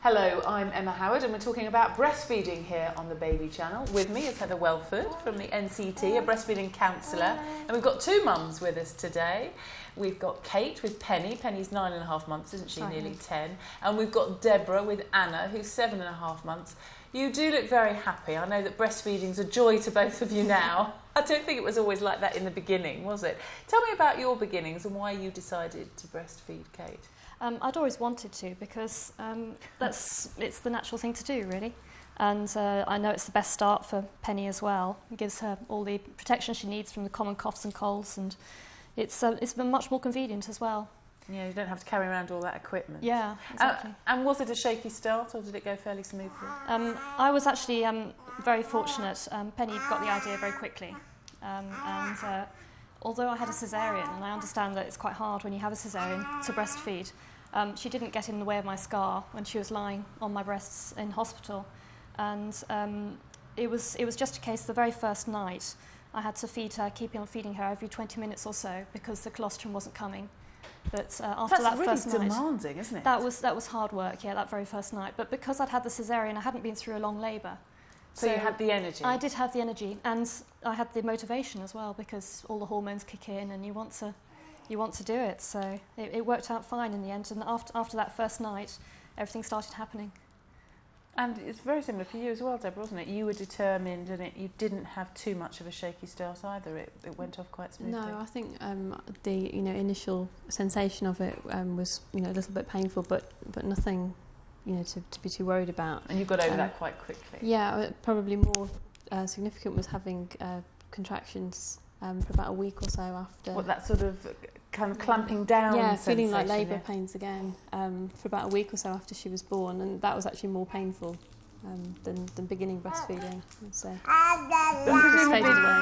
Hello, I'm Emma Howard and we're talking about breastfeeding here on the Baby Channel. With me is Heather Welford from the NCT, a breastfeeding counsellor. And we've got two mums with us today. We've got Kate with Penny. Penny's 9.5 months, isn't she? Nearly 10. And we've got Deborah with Anna, who's 7.5 months. You do look very happy. I know that breastfeeding's a joy to both of you now. I don't think it was always like that in the beginning, was it? Tell me about your beginnings and why you decided to breastfeed Kate. I'd always wanted to because it's the natural thing to do, really. And I know it's the best start for Penny as well. It gives her all the protection she needs from the common coughs and colds, and it's been much more convenient as well. Yeah, you don't have to carry around all that equipment. Yeah, exactly. And was it a shaky start or did it go fairly smoothly? I was actually very fortunate. Penny got the idea very quickly. Although I had a caesarean, and I understand that it's quite hard when you have a caesarean to breastfeed, she didn't get in the way of my scar when she was lying on my breasts in hospital. And it was just a case the very first night I had to feed her, keep on feeding her every 20 minutes or so because the colostrum wasn't coming. But after that first night... That's really demanding, isn't it? That was hard work, yeah, that very first night. But because I'd had the caesarean, I hadn't been through a long labour. So you had the energy? I did have the energy, and I had the motivation as well, because all the hormones kick in and you want to do it. So it worked out fine in the end, and after that first night, everything started happening. And it's very similar for you as well, Deborah, wasn't it? You were determined, and you didn't have too much of a shaky start either. It went off quite smoothly. No, I think the initial sensation of it was a little bit painful, but nothing to be too worried about. And you got over that quite quickly. Yeah, probably more significant was having contractions for about a week or so after. What, that sort of kind of clamping down sensation? Feeling like labour pains again for about a week or so after she was born, and that was actually more painful than beginning breastfeeding, I'd say.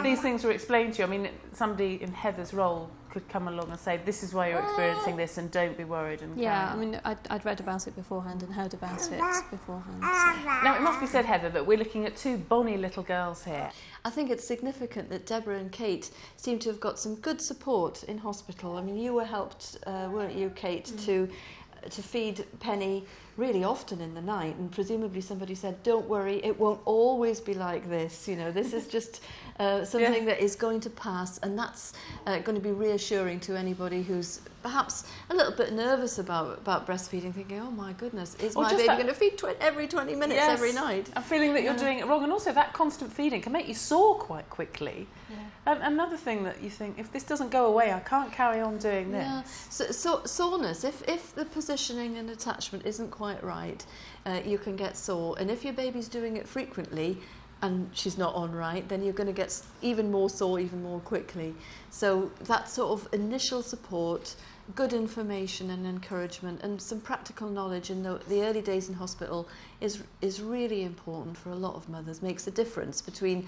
These things were explained to you. I mean, somebody in Heather's role could come along and say, this is why you're experiencing this and don't be worried. And yeah, I mean, I'd read about it beforehand and heard about it beforehand. So. Now, it must be said, Heather, that we're looking at two bonny little girls here. I think it's significant that Deborah and Kate seem to have got some good support in hospital. I mean, you were helped, weren't you, Kate, to feed Penny really often in the night, and presumably somebody said, don't worry, it won't always be like this, this is just something that is going to pass, and that's going to be reassuring to anybody who's perhaps a little bit nervous about breastfeeding, thinking, oh my goodness, is my baby going to feed every 20 minutes every night? A feeling that you're doing it wrong, and also that constant feeding can make you sore quite quickly. Another thing that you think, if this doesn't go away, I can't carry on doing this. Yeah. So soreness, if the positioning and attachment isn't quite right, you can get sore. And if your baby's doing it frequently and she's not on right, then you're going to get even more sore even more quickly. So that sort of initial support, good information and encouragement, and some practical knowledge in the early days in hospital is really important for a lot of mothers. Makes a difference between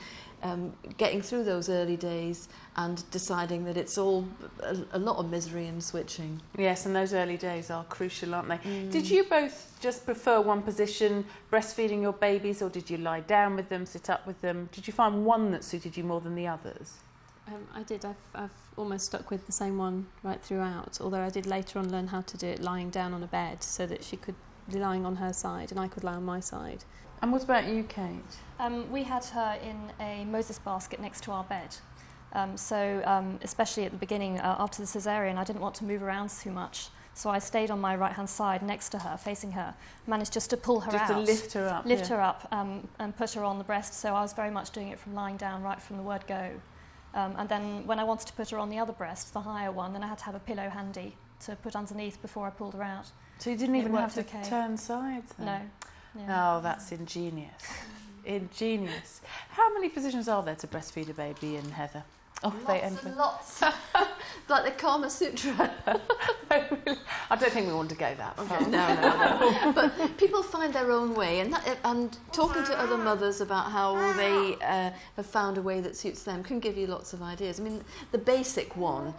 getting through those early days and deciding that it's all a lot of misery and switching. Yes, and those early days are crucial, aren't they? Did you both just prefer one position, breastfeeding your babies, or did you lie down with them, sit up with them? Did you find one that suited you more than the others? I did. I've almost stuck with the same one right throughout, although I did later on learn how to do it lying down on a bed so that she could be lying on her side and I could lie on my side. And what about you, Kate? We had her in a Moses basket next to our bed. Especially at the beginning, after the caesarean, I didn't want to move around too much. So I stayed on my right-hand side next to her, facing her, managed just to pull her out. Just to lift her up. Lift her up and put her on the breast. So I was very much doing it from lying down right from the word go. And then when I wanted to put her on the other breast, the higher one, then I had to have a pillow handy to put underneath before I pulled her out. So you didn't even have to turn sides then? No. Yeah. Oh, that's ingenious. Ingenious. How many positions are there to breastfeed a baby in, Heather? Oh, lots. Like the Kama Sutra. I don't think we want to go that far. Okay, no. But people find their own way, and talking to other mothers about how they have found a way that suits them can give you lots of ideas. I mean, the basic ones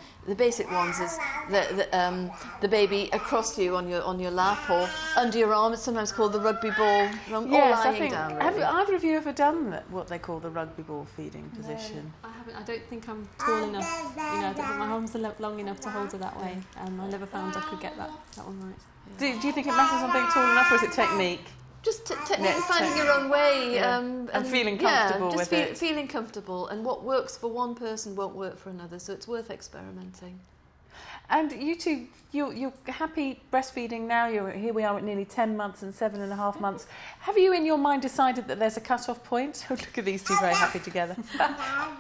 is the baby across you on your lap or under your arm. It's sometimes called the rugby ball. Yes, I think. Down, really. Have either of you ever done what they call the rugby ball feeding position? No, I haven't. I don't think I'm tall enough. You know, I don't think my arms are long enough to hold her that way. I never found I could get that one right. Do you think it matters on being tall enough, or is it technique? Just finding your own way, and feeling comfortable with it. Feeling comfortable, and what works for one person won't work for another, so it's worth experimenting. And you two, you're happy breastfeeding now. Here we are at nearly 10 months and 7.5 months. Have you in your mind decided that there's a cut-off point? Oh, look at these two very happy together.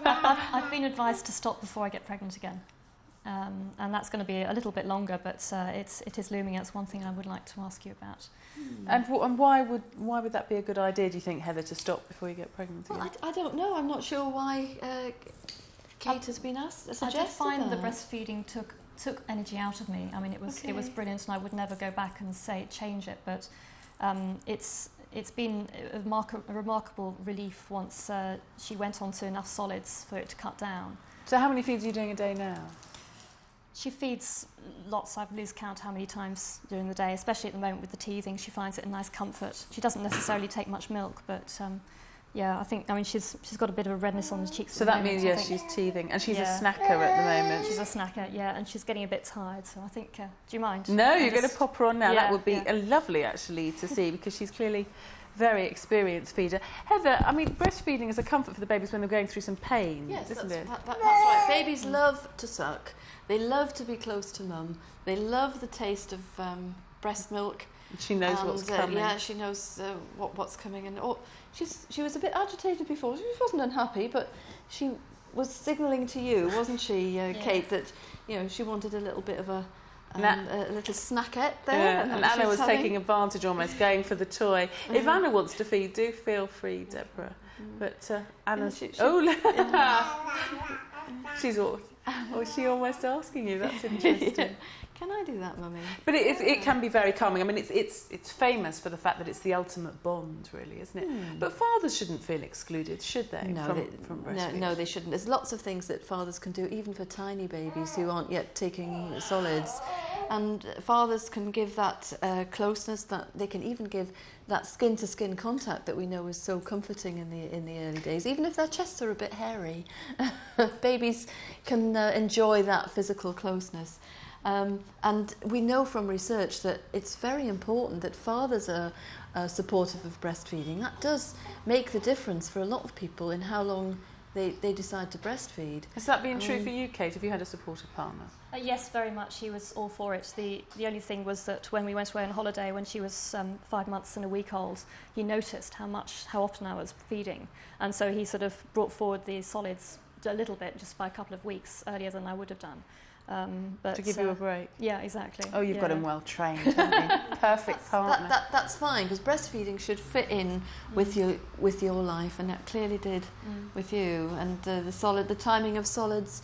I've been advised to stop before I get pregnant again. And that's going to be a little bit longer, but it is looming. It's one thing I would like to ask you about. And why would that be a good idea, do you think, Heather, to stop before you get pregnant again? Well, I don't know. I'm not sure why Kate has been suggested. I did find the breastfeeding took energy out of me. I mean, it was brilliant, and I would never go back and change it. But it's been a remarkable relief once she went on to enough solids for it to cut down. So how many feeds are you doing a day now? She feeds lots. I lose count how many times during the day, especially at the moment with the teething. She finds it a nice comfort. She doesn't necessarily take much milk, but yeah, I mean, she's got a bit of a redness on the cheeks. So that means, yes, she's teething, and she's a snacker at the moment. She's a snacker, yeah, and she's getting a bit tired. So I think, do you mind? No, you're going to pop her on now. That would be lovely, actually, to see, because she's clearly very experienced feeder. Heather, I mean, breastfeeding is a comfort for the babies when they're going through some pain, isn't it? That's right. Babies love to suck. They love to be close to mum. They love the taste of breast milk. She knows what's coming. Yeah, she knows what's coming. And she was a bit agitated before. She wasn't unhappy, but she was signalling to you, wasn't she, Kate, that she wanted a little bit of a little snackette there. Yeah, and Anna was taking advantage, almost going for the toy. If Anna wants to feed, do feel free, Deborah. But Anna's... she's all... Oh, is she almost asking you? That's interesting. Can I do that, Mummy? But it can be very calming. I mean, it's famous for the fact that it's the ultimate bond, really, isn't it? But fathers shouldn't feel excluded, should they? From breastfeeding? No, they shouldn't. There's lots of things that fathers can do, even for tiny babies who aren't yet taking solids. And fathers can give that closeness, that they can even give that skin-to-skin contact that we know is so comforting in the early days. Even if their chests are a bit hairy, babies can enjoy that physical closeness. And we know from research that it's very important that fathers are supportive of breastfeeding. That does make the difference for a lot of people in how long they decide to breastfeed. Has that been true for you, Kate? Have you had a supportive partner? Yes, very much. He was all for it. The only thing was that when we went away on holiday, when she was 5 months and a week old, he noticed how often I was feeding. And so he sort of brought forward the solids a little bit, just by a couple of weeks earlier than I would have done. But to give you a break. Yeah, exactly. Oh, you've got him well trained, haven't you? Perfect partner. That's fine, because breastfeeding should fit in with your life, and that clearly did with you. And the timing of solids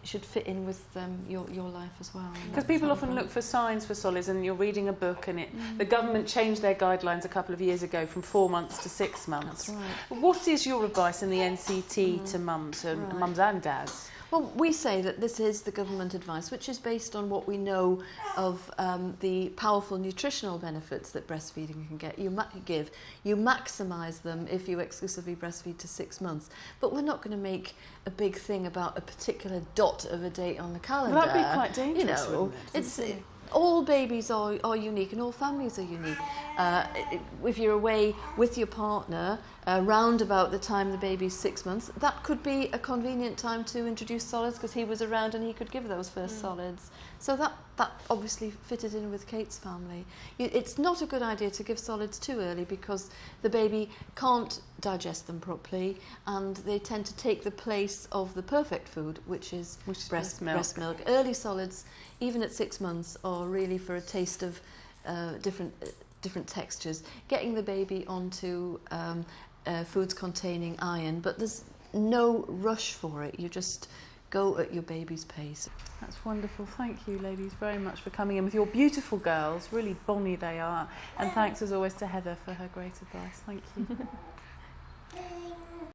should fit in with your life as well. Because people often look for signs for solids, and you're reading a book, and the government changed their guidelines a couple of years ago from 4 months to 6 months. That's right. What is your advice in the NCT to mums and dads? Well, we say that this is the government advice, which is based on what we know of the powerful nutritional benefits that breastfeeding can get. You maximise them if you exclusively breastfeed to 6 months. But we're not going to make a big thing about a particular dot of a date on the calendar. Well, that'd be quite dangerous, wouldn't it? All babies are unique, and all families are unique. If you're away with your partner round about the time the baby's 6 months, that could be a convenient time to introduce solids, because he was around and he could give those first solids. So that obviously fitted in with Kate's family. It's not a good idea to give solids too early, because the baby can't digest them properly, and they tend to take the place of the perfect food, which is breast milk. Early solids, even at 6 months, are really for a taste of different textures, getting the baby onto foods containing iron, but there's no rush for it. You just go at your baby's pace. That's wonderful. Thank you, ladies, very much for coming in with your beautiful girls. Really bonny they are. And thanks, as always, to Heather for her great advice. Thank you.